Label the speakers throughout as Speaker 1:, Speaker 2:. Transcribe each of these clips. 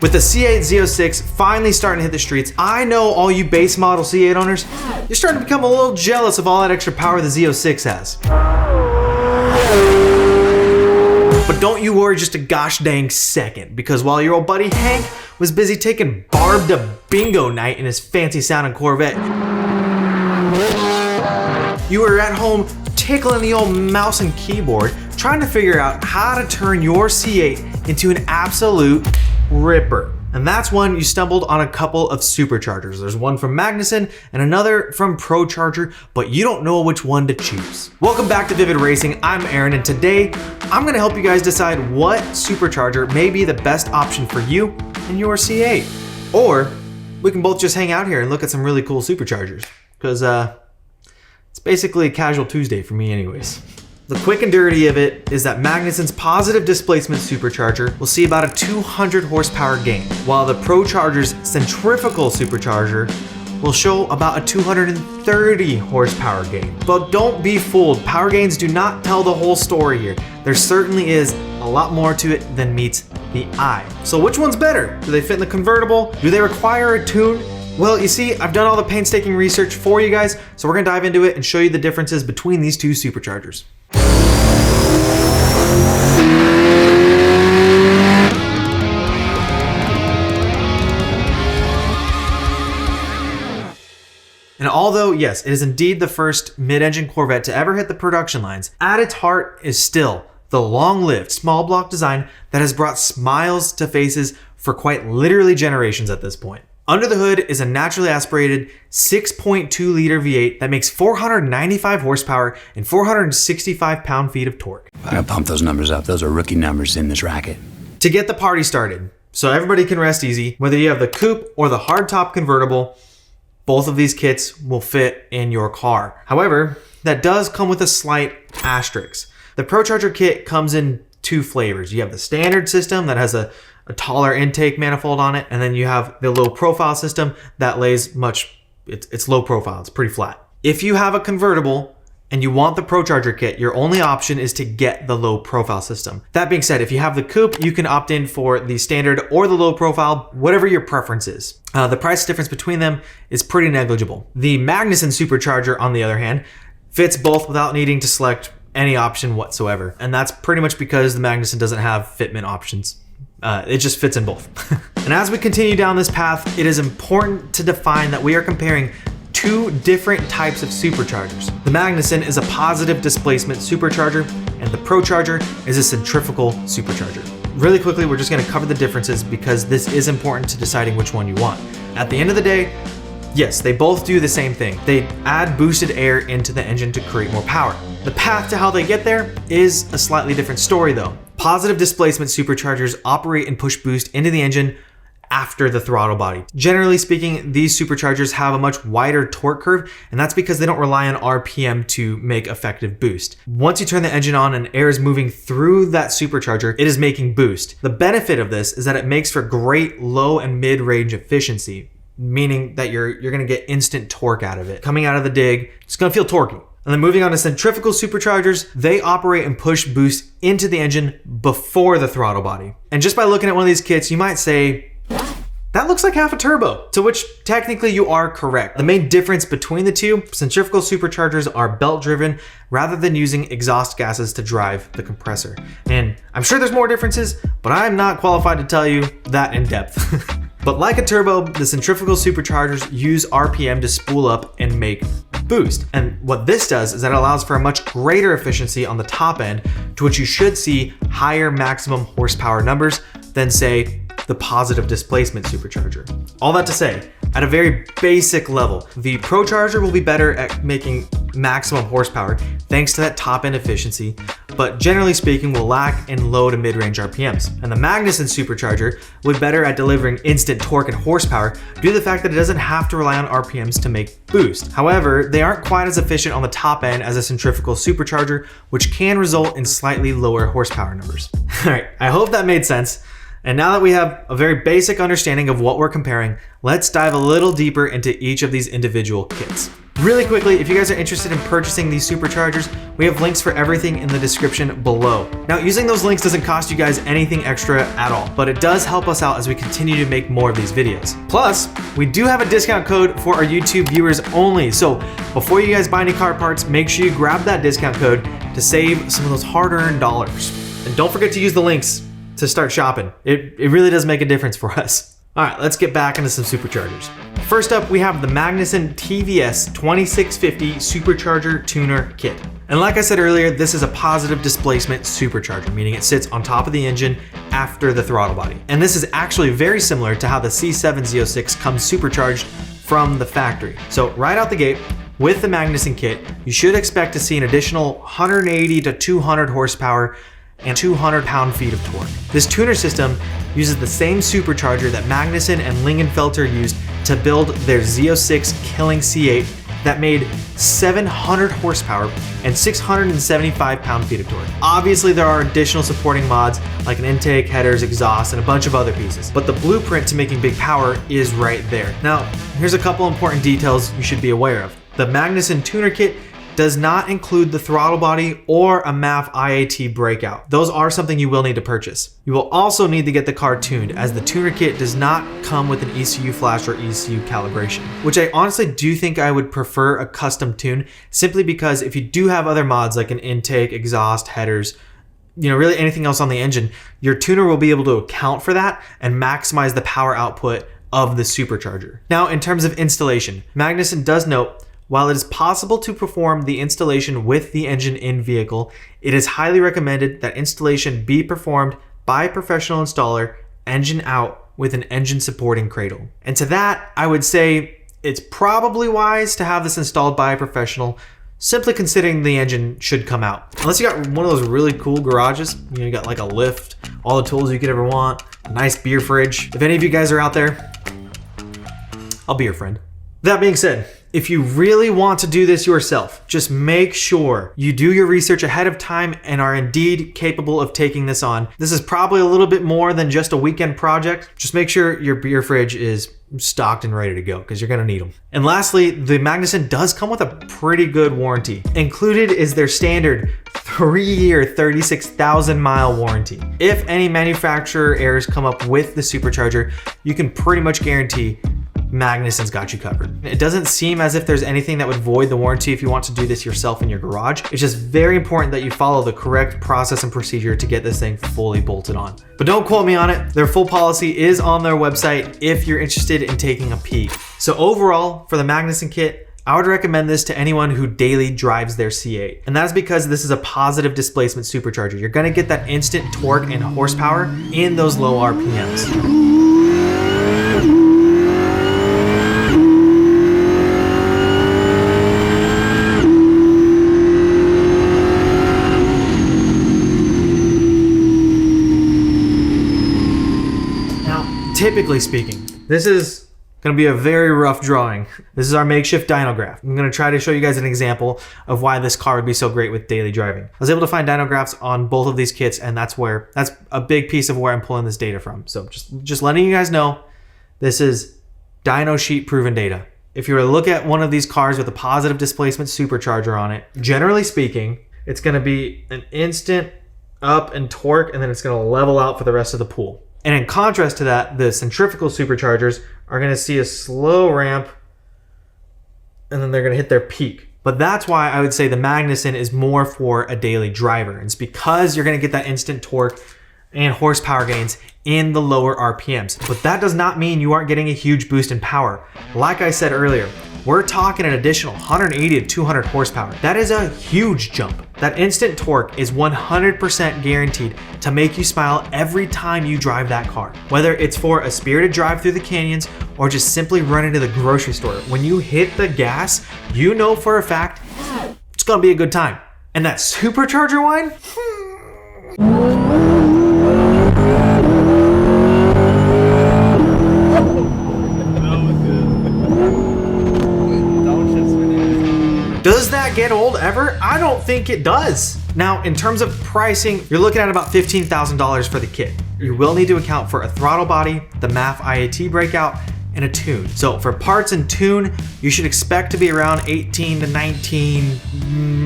Speaker 1: With the C8 Z06 finally starting to hit the streets, I know all you base model C8 owners, you're starting to become a little jealous of all that extra power the Z06 has. But don't you worry just a gosh dang second, because while your old buddy Hank was busy taking Barb to bingo night in his fancy sounding Corvette, you were at home tickling the old mouse and keyboard, trying to figure out how to turn your C8 into an absolute ripper. And that's when you stumbled on a couple of superchargers. There's one from Magnuson and another from ProCharger, but you don't know which one to choose. Welcome back to Vivid Racing. I'm Aaron, and today I'm gonna help you guys decide what supercharger may be the best option for you and your C8. Or we can both just hang out here and look at some really cool superchargers, because it's basically a casual Tuesday for me anyways. The quick and dirty of it is that Magnuson's positive displacement supercharger will see about a 200 horsepower gain, while the ProCharger's centrifugal supercharger will show about a 230 horsepower gain. But don't be fooled, power gains do not tell the whole story here. There certainly is a lot more to it than meets the eye. So which one's better? Do they fit in the convertible? Do they require a tune? Well, you see, I've done all the painstaking research for you guys, so we're gonna dive into it and show you the differences between these two superchargers. And although, yes, it is indeed the first mid-engine Corvette to ever hit the production lines, at its heart is still the long-lived small block design that has brought smiles to faces for quite literally generations at this point. Under the hood is a naturally aspirated 6.2 liter V8 that makes 495 horsepower and 465 pound-feet of torque.
Speaker 2: I gotta pump those numbers up. Those are rookie numbers in this racket.
Speaker 1: To get the party started, so everybody can rest easy, whether you have the coupe or the hardtop convertible, both of these kits will fit in your car. However, that does come with a slight asterisk. The ProCharger kit comes in two flavors. You have the standard system that has a taller intake manifold on it, and then you have the low profile system that lays it's low profile, it's pretty flat. If you have a convertible and you want the ProCharger kit, your only option is to get the low profile system. That being said, if you have the coupe, you can opt in for the standard or the low profile, whatever your preference is. The price difference between them is pretty negligible. The Magnuson Supercharger, on the other hand, fits both without needing to select any option whatsoever. And that's pretty much because the Magnuson doesn't have fitment options. It just fits in both. And as we continue down this path, it is important to define that we are comparing two different types of superchargers. The Magnuson is a positive displacement supercharger, and the ProCharger is a centrifugal supercharger. Really quickly, we're just gonna cover the differences because this is important to deciding which one you want. At the end of the day, yes, they both do the same thing. They add boosted air into the engine to create more power. The path to how they get there is a slightly different story though. Positive displacement superchargers operate and push boost into the engine after the throttle body. Generally speaking, these superchargers have a much wider torque curve, and that's because they don't rely on RPM to make effective boost. Once you turn the engine on and air is moving through that supercharger, it is making boost. The benefit of this is that it makes for great low and mid-range efficiency, meaning that you're gonna get instant torque out of it. Coming out of the dig, it's gonna feel torquey. And then moving on to centrifugal superchargers, they operate and push boost into the engine before the throttle body. And just by looking at one of these kits, you might say, that looks like half a turbo, to which technically you are correct. The main difference between the two, centrifugal superchargers are belt driven rather than using exhaust gases to drive the compressor. And I'm sure there's more differences, but I'm not qualified to tell you that in depth. But like a turbo, the centrifugal superchargers use RPM to spool up and make boost. And what this does is that it allows for a much greater efficiency on the top end, to which you should see higher maximum horsepower numbers than, say, the positive displacement supercharger. All that to say, at a very basic level, the ProCharger will be better at making maximum horsepower thanks to that top end efficiency, but generally speaking will lack in low to mid-range RPMs. And the Magnuson Supercharger will be better at delivering instant torque and horsepower due to the fact that it doesn't have to rely on RPMs to make boost. However, they aren't quite as efficient on the top end as a centrifugal supercharger, which can result in slightly lower horsepower numbers. All right, I hope that made sense. And now that we have a very basic understanding of what we're comparing, let's dive a little deeper into each of these individual kits. Really quickly, if you guys are interested in purchasing these superchargers, we have links for everything in the description below. Now, using those links doesn't cost you guys anything extra at all, but it does help us out as we continue to make more of these videos. Plus, we do have a discount code for our YouTube viewers only. So before you guys buy any car parts, make sure you grab that discount code to save some of those hard-earned dollars. And don't forget to use the links to start shopping. It really does make a difference for us. All right, let's get back into some superchargers. First up, we have the Magnuson TVS 2650 Supercharger Tuner Kit. And like I said earlier, this is a positive displacement supercharger, meaning it sits on top of the engine after the throttle body. And this is actually very similar to how the C7 Z06 comes supercharged from the factory. So right out the gate, with the Magnuson kit, you should expect to see an additional 180 to 200 horsepower and 200 pound-feet of torque. This tuner system uses the same supercharger that Magnuson and Lingengelter used to build their Z06 killing C8 that made 700 horsepower and 675 pound-feet of torque. Obviously, there are additional supporting mods like an intake, headers, exhaust, and a bunch of other pieces, but the blueprint to making big power is right there. Now, here's a couple important details you should be aware of. The Magnuson tuner kit does not include the throttle body or a MAF IAT breakout. Those are something you will need to purchase. You will also need to get the car tuned, as the tuner kit does not come with an ECU flash or ECU calibration, which I honestly do think I would prefer a custom tune, simply because if you do have other mods like an intake, exhaust, headers, really anything else on the engine, your tuner will be able to account for that and maximize the power output of the supercharger. Now, in terms of installation, Magnuson does note, while it is possible to perform the installation with the engine in vehicle, it is highly recommended that installation be performed by a professional installer, engine out, with an engine supporting cradle. And to that, I would say it's probably wise to have this installed by a professional, simply considering the engine should come out. Unless you got one of those really cool garages, you got like a lift, all the tools you could ever want, a nice beer fridge. If any of you guys are out there, I'll be your friend. That being said, if you really want to do this yourself, just make sure you do your research ahead of time and are indeed capable of taking this on. This is probably a little bit more than just a weekend project. Just make sure your beer fridge is stocked and ready to go, because you're gonna need them. And lastly, the Magnuson does come with a pretty good warranty. Included is their standard 3-year, 36,000 mile warranty. If any manufacturer errors come up with the supercharger, you can pretty much guarantee Magnuson's got you covered. It doesn't seem as if there's anything that would void the warranty if you want to do this yourself in your garage. It's just very important that you follow the correct process and procedure to get this thing fully bolted on. But don't quote me on it. Their full policy is on their website if you're interested in taking a peek. So overall, for the Magnuson kit, I would recommend this to anyone who daily drives their C8. And that's because this is a positive displacement supercharger. You're gonna get that instant torque and horsepower in those low RPMs. Typically speaking, this is going to be a very rough drawing. This is our makeshift dyno graph. I'm going to try to show you guys an example of why this car would be so great with daily driving. I was able to find dyno graphs on both of these kits, and that's a big piece of where I'm pulling this data from. So just letting you guys know, this is dyno sheet proven data. If you were to look at one of these cars with a positive displacement supercharger on it, generally speaking, it's going to be an instant up in torque, and then it's going to level out for the rest of the pool. And in contrast to that, the centrifugal superchargers are going to see a slow ramp, and then they're going to hit their peak. But that's why I would say the Magnuson is more for a daily driver. And it's because you're going to get that instant torque and horsepower gains in the lower RPMs. But that does not mean you aren't getting a huge boost in power. Like I said earlier, we're talking an additional 180 to 200 horsepower. That is a huge jump. That instant torque is 100% guaranteed to make you smile every time you drive that car. Whether it's for a spirited drive through the canyons or just simply run into the grocery store, when you hit the gas, you know for a fact it's gonna be a good time. And that supercharger whine? Does that get old ever? I don't think it does. Now, in terms of pricing, you're looking at about $15,000 for the kit. You will need to account for a throttle body, the MAF IAT breakout, and a tune. So for parts and tune, you should expect to be around 18 to 19,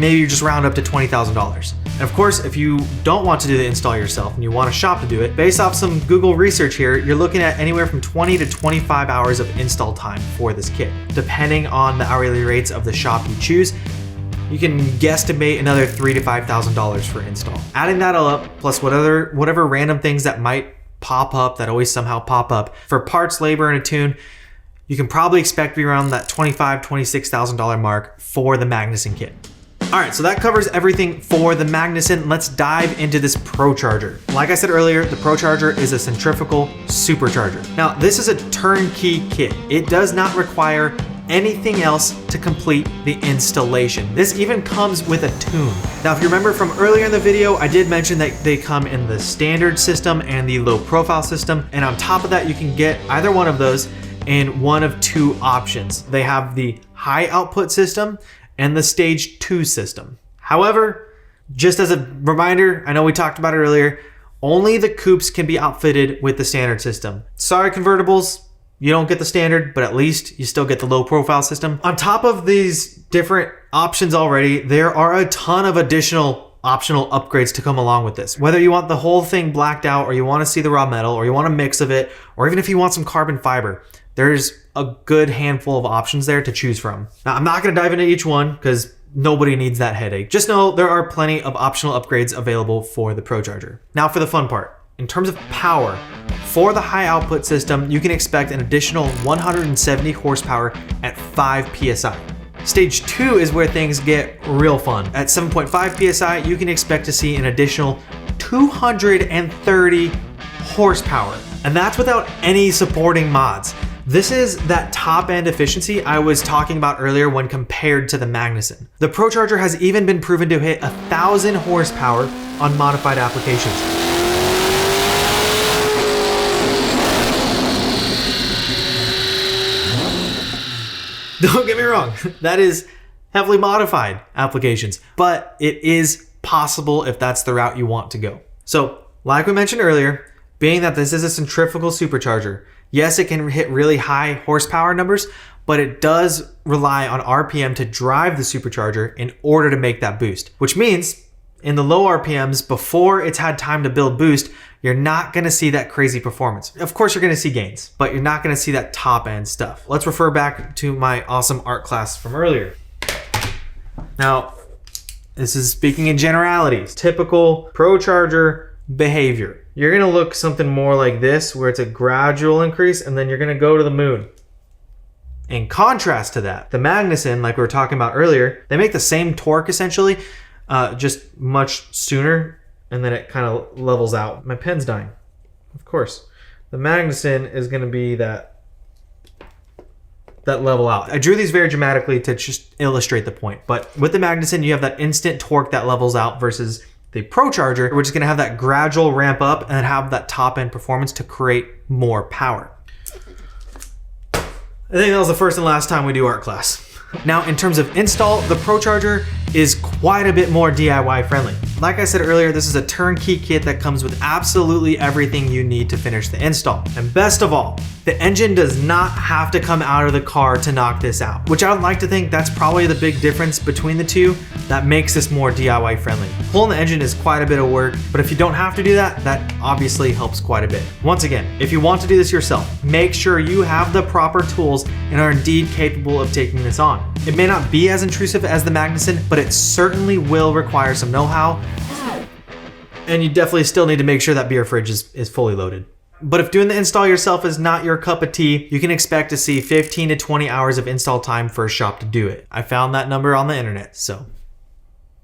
Speaker 1: maybe you just round up to $20,000. And of course, if you don't want to do the install yourself and you want a shop to do it, based off some Google research here, you're looking at anywhere from 20 to 25 hours of install time for this kit. Depending on the hourly rates of the shop you choose, you can guesstimate another $3,000 to $5,000 for install. Adding that all up, plus whatever random things that might pop up, that always somehow pop up, for parts, labor, and a tune, you can probably expect to be around that $25,000 to $26,000 mark for the Magnuson kit. All right, so that covers everything for the Magnuson. Let's dive into this ProCharger. Like I said earlier, the ProCharger is a centrifugal supercharger. Now, this is a turnkey kit. It does not require anything else to complete the installation. This even comes with a tune. Now, if you remember from earlier in the video, I did mention that they come in the standard system and the low profile system. And on top of that, you can get either one of those in one of two options. They have the high output system and the stage 2 system. However, just as a reminder, I know we talked about it earlier, only the coupes can be outfitted with the standard system. Sorry, convertibles, you don't get the standard, but at least you still get the low profile system. On top of these different options already, there are a ton of additional optional upgrades to come along with this. Whether you want the whole thing blacked out, or you want to see the raw metal, or you want a mix of it, or even if you want some carbon fiber, there's a good handful of options there to choose from. Now, I'm not going to dive into each one because nobody needs that headache. Just know there are plenty of optional upgrades available for the ProCharger. Now for the fun part. In terms of power, for the high output system, you can expect an additional 170 horsepower at 5 PSI. Stage 2 is where things get real fun. At 7.5 PSI, you can expect to see an additional 230 horsepower. And that's without any supporting mods. This is that top end efficiency I was talking about earlier when compared to the Magnuson. The ProCharger has even been proven to hit 1,000 horsepower on modified applications. Don't get me wrong, that is heavily modified applications, but it is possible if that's the route you want to go. So, like we mentioned earlier, being that this is a centrifugal supercharger, yes, it can hit really high horsepower numbers, but it does rely on RPM to drive the supercharger in order to make that boost, which means in the low RPMs, before it's had time to build boost, you're not gonna see that crazy performance. Of course, you're gonna see gains, but you're not gonna see that top end stuff. Let's refer back to my awesome art class from earlier. Now, this is speaking in generalities. Typical ProCharger behavior. You're gonna look something more like this, where it's a gradual increase, and then you're gonna go to the moon. In contrast to that, the Magnuson, like we were talking about earlier, they make the same torque essentially, just much sooner, and then it kind of levels out. My pen's dying, of course. The Magnuson is gonna be that level out. I drew these very dramatically to just illustrate the point, but with the Magnuson, you have that instant torque that levels out versus the ProCharger, which is gonna have that gradual ramp up and have that top end performance to create more power. I think that was the first and last time we do art class. Now, in terms of install, the ProCharger is quite a bit more DIY friendly. Like I said earlier, this is a turnkey kit that comes with absolutely everything you need to finish the install. And best of all, the engine does not have to come out of the car to knock this out, which I would like to think that's probably the big difference between the two that makes this more DIY friendly. Pulling the engine is quite a bit of work, but if you don't have to do that, that obviously helps quite a bit. Once again, if you want to do this yourself, make sure you have the proper tools and are indeed capable of taking this on. It may not be as intrusive as the Magnuson, but it certainly will require some know-how, and you definitely still need to make sure that beer fridge is fully loaded. But if doing the install yourself is not your cup of tea, you can expect to see 15 to 20 hours of install time for a shop to do it. I found that number on the internet, so.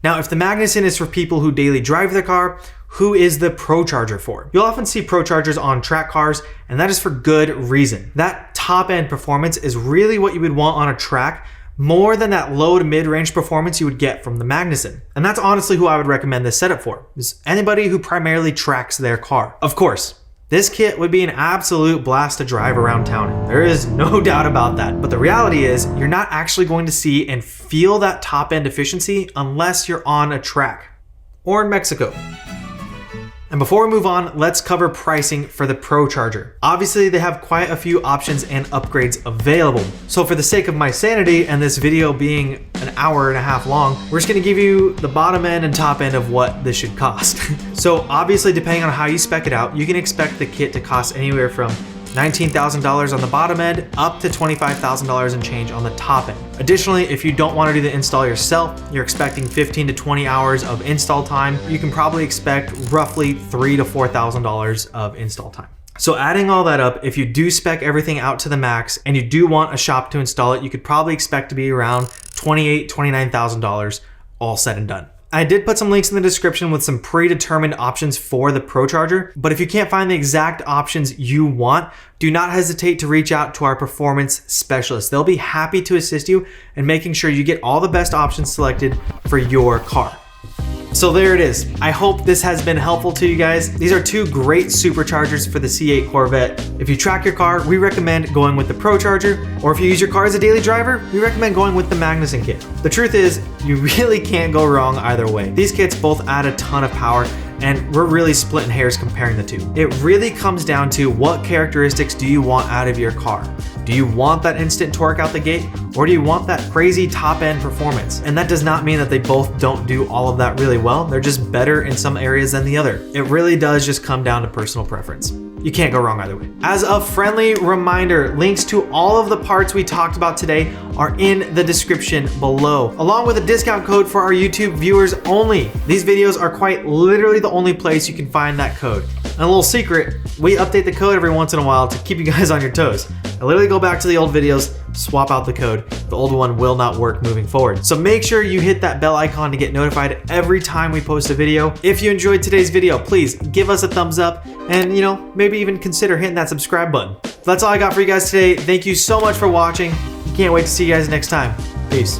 Speaker 1: Now, if the Magnuson is for people who daily drive their car, who is the ProCharger for? You'll often see ProChargers on track cars, and that is for good reason. That top end performance is really what you would want on a track, more than that low to mid-range performance you would get from the Magnuson. And that's honestly who I would recommend this setup for, is anybody who primarily tracks their car. Of course, this kit would be an absolute blast to drive around town in. There is no doubt about that. But the reality is, you're not actually going to see and feel that top-end efficiency unless you're on a track or in Mexico. And before we move on, let's cover pricing for the ProCharger. Obviously, they have quite a few options and upgrades available. So for the sake of my sanity and this video being an hour and a half long, we're just gonna give you the bottom end and top end of what this should cost. So obviously, depending on how you spec it out, you can expect the kit to cost anywhere from $19,000 on the bottom end up to $25,000 and change on the top end. Additionally, if you don't want to do the install yourself, you're expecting 15 to 20 hours of install time, you can probably expect roughly $3,000 to $4,000 of install time. So adding all that up, if you do spec everything out to the max and you do want a shop to install it, you could probably expect to be around $28,000, $29,000 all said and done. I did put some links in the description with some predetermined options for the ProCharger, but if you can't find the exact options you want, do not hesitate to reach out to our performance specialists. They'll be happy to assist you in making sure you get all the best options selected for your car. So there it is. I hope this has been helpful to you guys. These are two great superchargers for the C8 Corvette. If you track your car, we recommend going with the ProCharger, or if you use your car as a daily driver, we recommend going with the Magnuson kit. The truth is, you really can't go wrong either way. These kits both add a ton of power, and we're really splitting hairs comparing the two. It really comes down to what characteristics do you want out of your car? Do you want that instant torque out the gate, or do you want that crazy top-end performance? And that does not mean that they both don't do all of that really well. They're just better in some areas than the other. It really does just come down to personal preference. You can't go wrong either way. As a friendly reminder, links to all of the parts we talked about today are in the description below, along with a discount code for our YouTube viewers only. These videos are quite literally the only place you can find that code. And a little secret, we update the code every once in a while to keep you guys on your toes. I literally go back to the old videos, swap out the code. The old one will not work moving forward. So make sure you hit that bell icon to get notified every time we post a video. If you enjoyed today's video, please give us a thumbs up and, maybe even consider hitting that subscribe button. That's all I got for you guys today. Thank you so much for watching. Can't wait to see you guys next time. Peace.